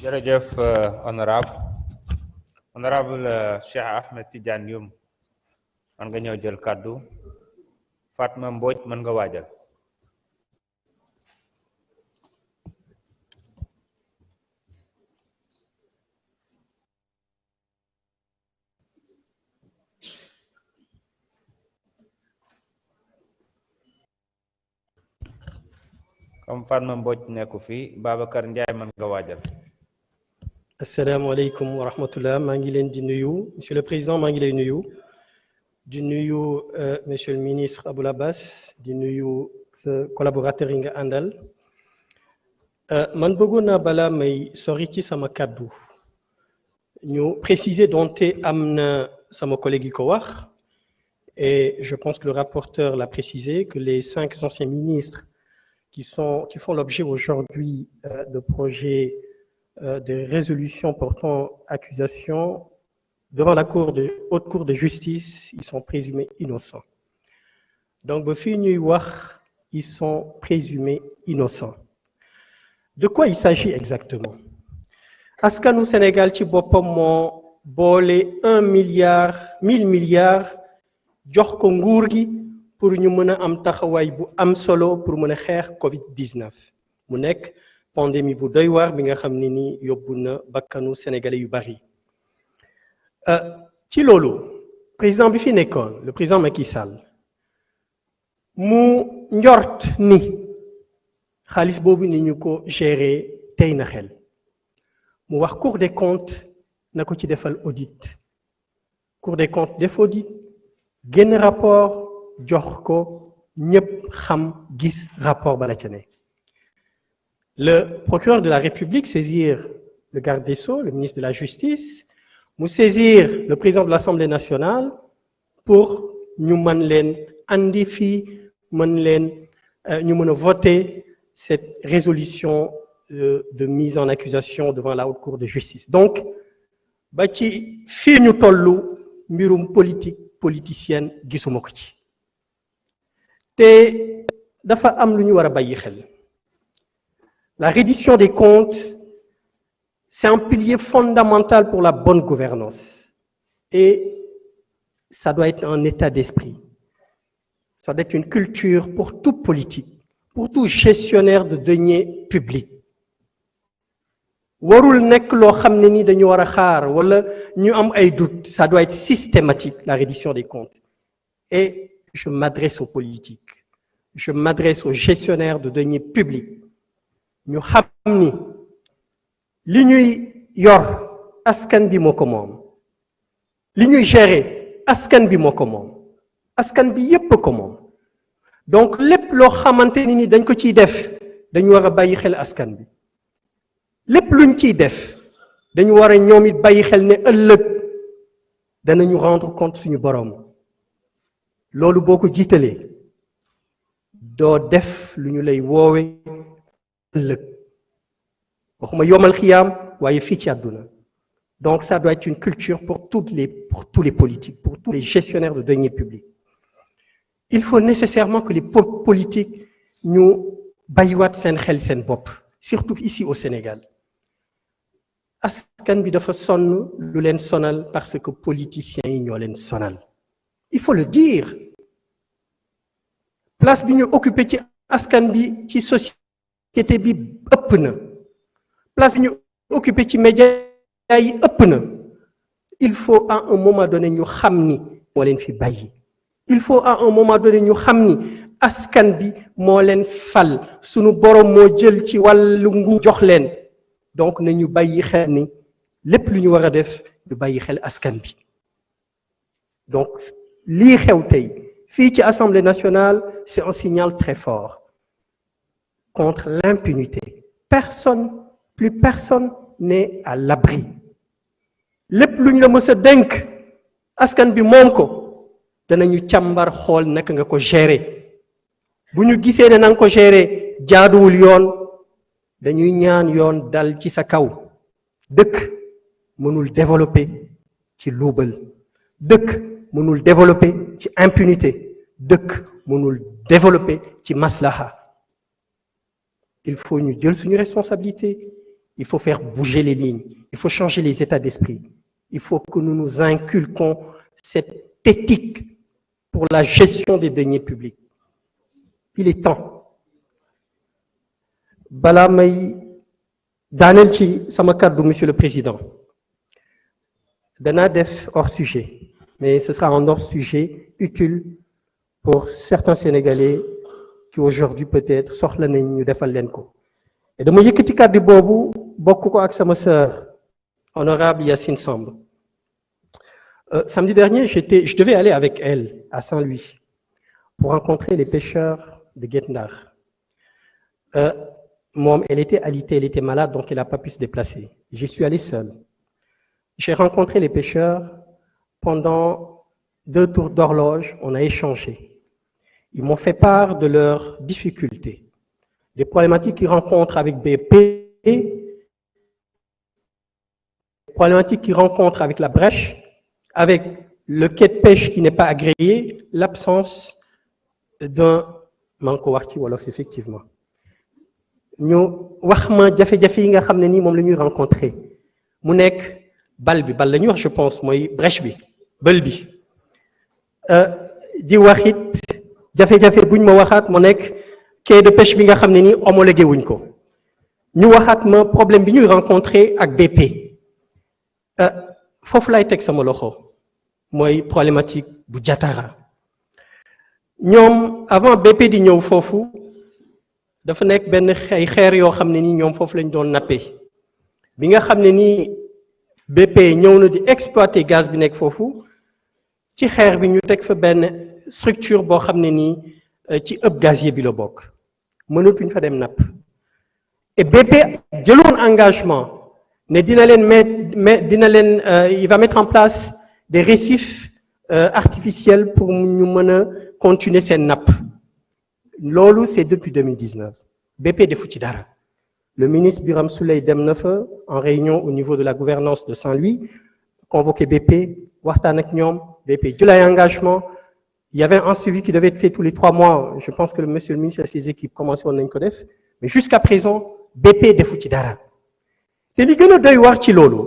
jërëjëf honorable Cheikh Ahmed Tidiane Youm man nga ñëw jël kàddu. Fatma Mbodj mën nga waajal. comme Fatma Mbodj nekku fi Babacar Ndiaye mën nga waajal. asalaamaaleykum wa rahmatullah maa ngi leen di nuyu monsieur le président maa ngi lay nuyu di nuyu monsieur le ministre Aboul Abbas di nuyu sa collaborateur yi nga àndal man bëggoon naa balaa may sori ci sama kàddu ñu préciser donte am na sama collègue yi ko wax et je pense que le rapporteur l'a précisé que les 5 anciens ministres qui font l'objet aujourd'hui de projets de résolution portant accusation devant la haute cour de justice, ils sont présumés innocents. Donc, ba fii ñuy wax, ils sont présumés innocents. De quoi il s'agit exactement? Askanu Sénégal ci boppam moo boole 1 milliard 1000 milliards jox ko nguur gi pour ñu mën a am taxawaay bu am solo pour mën a xeex Covid-19 mu nekk pandémie bu doy waar bi nga xam ne ni yóbbu na bakkanu sénégalais yu bari ci loolu président bi fi nekkoon le président Macky Sall mu njort ni xaalis boobu ni ñu ko gérer tey na xel mu wax Cour des comptes na ko ci defal audit Cour des comptes def audit génn rapport jox ko ñëpp xam gis rapport bala ca ne le procureur de la République saisir le garde des Sceaux, le ministre de la Justice, mu saisir le président de l'Assemblée nationale pour ñu mën leen andi fii mën leen ñu mën a voter cette résolution de mise en accusation devant la haute cour de justice. Donc ba ci fii ñu tollu mbirum politicienne gisuma ko ci te dafa am lu ñu war a bàyyi xel. La reddition des comptes, c'est un pilier fondamental pour la bonne gouvernance. Et ça doit être un état d'esprit. Ça doit être une culture pour tout politique, pour tout gestionnaire de deniers publics. warul nekk loo xam ne ni dañu war a xaar wala ñu am ay doutes. Ça doit être systématique, la reddition des comptes. Et je m'adresse aux politiques. Je m'adresse aux gestionnaires de deniers publics. ñu xam ni li ñuy yor askan bi moo ko moom li ñuy gérer askan bi moo ko moom askan bi yépp ko moom donc lépp loo xamante ni dañ ko ciy def dañu war a bàyyi xel askan bi lépp luñ ciy def dañu war a ñoom it bàyyi xel ne ëllëg danañu rendre compte suñu boroom loolu boo ko jiitalee doo def lu ñu lay woowe ëllëg waxuma yomal xiyaam waaye fii ci àdduna donc ça doit être une culture pour tous les politiques pour tous les gestionnaires de deniers publics il faut nécessairement que les politiques ñu bàyyiwaat seen xel seen bopp surtout ici au Sénégal askan bi dafa sonn lu leen sonal parce que politiciens yi ñoo leen sonal il faut le dire place bi ñu occupé ci askan bi ci société bi ëpp na place bi ñu occupé ci médias yi ëpp na il faut à un moment donné ñu xam ni moo leen fi bàyyi il faut à un moment donné ñu xam ni askan bi moo leen fal sunu borom moo jël ci wàllu nguur jox leen donc nañu bàyyi xel ni lépp lu ñu war a def ñu bàyyi xel askan bi donc lii xew tey fii ci Assemblée nationale c'est un signal très fort contre l'impunité. Plus personne n'est à l'abri. lépp lu ñu la mës a dénk askan bi moom ko danañu càmbar xool naka nga ko gérer bu ñu gisee ne na nga ko gérer jaaduwul yoon dañuy ñaan yoon dal ci sa kaw dëkk mënul développer ci luubal dëkk mënul développer ci impunité dëkk mënul développer ci maslaha il faut ñu jël suñu responsabilité Il faut faire bouger les lignes. Il faut changer les états d'esprit. Il faut que nous nous inculquons cette éthique pour la gestion des deniers publics. Il est temps. Bala may daaneel ci sama kàddu, Monsieur le Président. Danaa def hors sujet, mais ce sera un hors sujet utile pour certains Sénégalais qui aujourd'hui peut-être soxla nañ ñu defal leen ko. Et dama yëkkati kàddu boobu bokk ko ak sama sœur honorable Yacine Samb. Samedi dernier, je devais aller avec elle à Saint-Louis pour rencontrer les pêcheurs de Guet Ndar. Elle était alitée, elle était malade, donc elle n'a pas pu se déplacer. J'y suis allé seul. J'ai rencontré les pêcheurs pendant 2 tours d'horloge, on a échangé. Ils m'ont fait part de leurs difficultés, des problématiques qu'ils rencontrent avec BP, des problématiques qu'ils rencontrent avec la brèche, avec le quai de pêche qui n'est pas agréé, l'absence d'un manko wax ci wolof effectivement. ñu wax ma jafe-jafe yi nga xam ne nii moom la ñuy rencontrer mu nekk bal la ñuy wax je pense mooy brèche bi bël bi di wax it jafe-jafe buñ ma waxaat mu nekk quai de pêche bi nga xam ne nii homologué wuñ ko ñu waxaat ma problème bi ñuy rencontrer ak BP foofu lay teg sama loxo mooy problématique bu Jatara ñoom avant BP di ñëw foofu dafa nekk benn ay xeer yoo xam ne nii ñoom foofu lañ doon nappee bi nga xam ne nii BP ñëw na di exploiter gaz bi nekk foofu ci xeer bi ñu teg fa benn structure boo xam ne nii ci ëpp gazier bi la bokk mënatuñ fa dem napp et BP jëloon engagement ne dina leen il va mettre en place des récifs artificiels pour ñu mën a continuer seen napp loolu c'est depuis 2019 BP defu ci dara le ministre Birame Souleye dem na fa en réunion au niveau de la gouvernance de Saint-Louis convoqué BP waxtaan ak ñoom BP jël ay engagement il y avait un suivi qui devait être fait tous les 3 mois je pense que monsieur le ministre et ses équipes commencé woon nañ ko def mais jusqu'à présent BP defu ci dara te li gën a doy waar ci loolu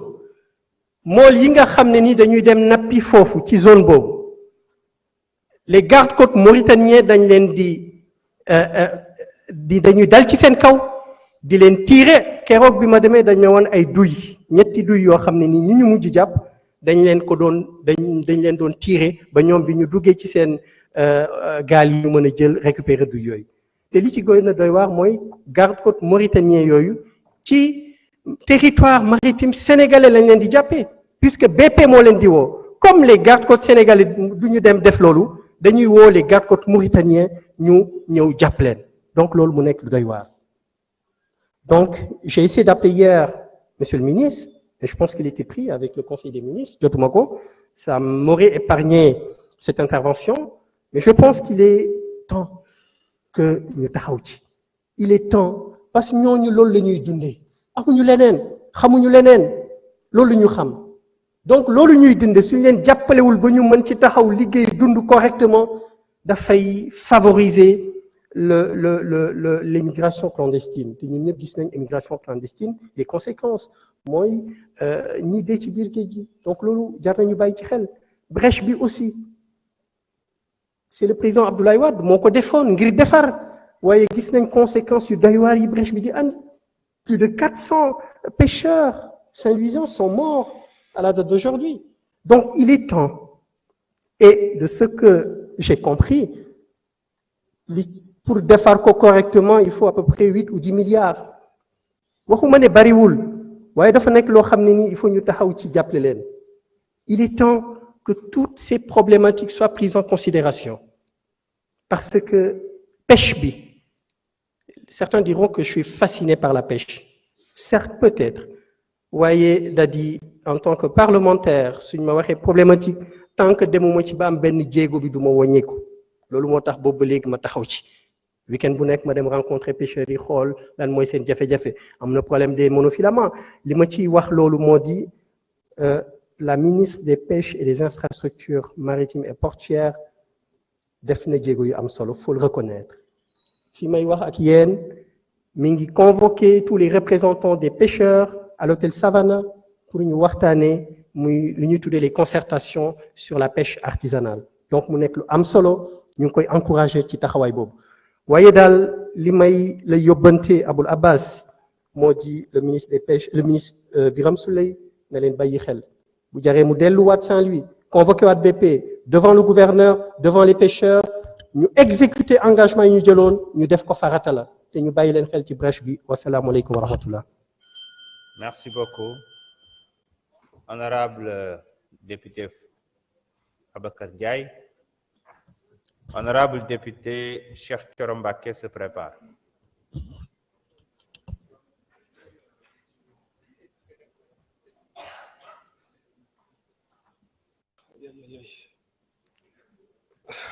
mool yi nga xam ne ni dañuy dem nappi foofu ci zone boobu les gardes-côtes mauritaniens dañ leen dañuy dal ci seen kaw di leen tirer keroog bi ma demee dañ ne woon ay duy ñetti duy yoo xam ne ni ñu mujj jàpp dañ leen doon tirer ba ñoom bi ñu duggee ci seen gaal yi ñu mën a jël récupérer duy yooyu te li ci gën a doy waar mooy garde-côte mauritanien yooyu ci territoire maritime sénégalais lañ leen di jàppee puisque BP moo leen di woo comme les garde-côtes sénégalais du ñu dem def loolu dañuy woo les garde-côtes mauritaniens ñu ñëw jàpp leen donc loolu mu nekk lu doy waar. Donc j'ai essayé d'appeler hier monsieur le ministre et je pense qu'il était pris avec le conseil des ministres jotuma ko ça m'aurait épargné cette intervention mais je pense qu'il est temps que ñu taxaw ci il est temps parce que ñooñu loolu la ñuy dundee amuñu leneen xamuñu leneen loolu ñu xam donc loolu ñuy dundee suñu leen jàppalewul ba ñu mën ci taxaw liggéey dund correctement dafay favoriser l'immigration clandestine te ñun ñëpp gis nañ immigration clandestine les conséquences mooy ñi dee ci biir géej gi donc loolu jar nañu bàyyi ci xel brèche bi aussi c'est le président Abdoulaye Wade moo ko defoon ngir defar waaye gis nañ conséquences yu doy waar yi brèche bi di andi plus de 400 pêcheurs saint-louisiens sont morts à la date d'aujourd'hui donc il est temps et de ce que j'ai compris pour defar ko correctement il faut à peu près 8 ou 10 milliards waxuma ne bariwul waaye dafa nekk loo xam ne nii il faut ñu taxaw ci jàppale leen il est temps que toutes ces problématiques soient prises en considération parce que pêche bi certains diront que je suis fasciné par la pêche certes peut-être waaye da di en tant que parlementaire suñ ma waxee problématique tant que demuma ci ba am benn jéego bi du ma wàññeeku loolu moo tax boobu ba léegi ma taxaw ci week-end bu nekk ma dem rencontrer pêcheurs yi xool lan mooy seen jafe-jafe am na problème des monofilaments li ma ciy wax loolu moo di la ministre des pêches et des infrastructures maritimes et portuaires def na jéego yu am solo faut le reconnaître fi may wax ak yéen mi ngi convoqué tous les représentants des pêcheurs à l'hôtel Savannah pour ñu waxtaanee muy lu ñuy tuddee les concertations sur la pêche artisanale donc mu nekk lu am solo ñu ngi koy encourager ci taxawaay boobu waaye daal li may la yóbbante Aboul Abbas moo di le ministre des pêches le ministre Birame Souleye na leen bàyyi xel bu jaree mu delluwaat Saint-Louis convoqué waat BP devant le gouverneur devant les pêcheurs ñu exécuter engagement yi ñu jëloon ñu def ko farata la te ñu bàyyi leen xel ci brèche bi wasalaamualeykum wa rahmatullah. Merci beaucoup. Honorable député Abakar Ndiaye. Honorable député Cheikh Thioro Mbacké se prépare.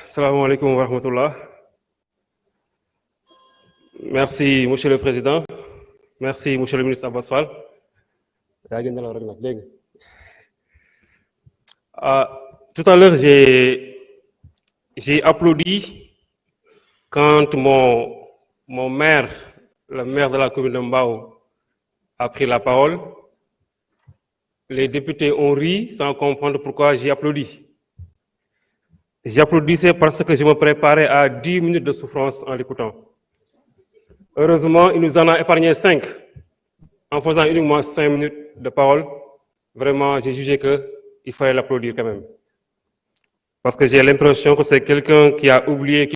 Assalamu alaikum wa rahmatullah. Merci, Monsieur le Président. Merci, Monsieur le ministre Abass Fall. Tout à l'heure, j'ai applaudi quand mon maire, le maire de la commune de Mbao, a pris la parole. Les députés ont ri sans comprendre pourquoi j'ai applaudi. J'applaudissais parce que je me préparais à 10 minutes de souffrance en l'écoutant. Heureusement, il nous en a épargné 5. En faisant uniquement 5 minutes de parole, vraiment, j'ai jugé qu'il fallait l'applaudir quand même. Parce que j'ai l'impression que c'est quelqu'un qui a oublié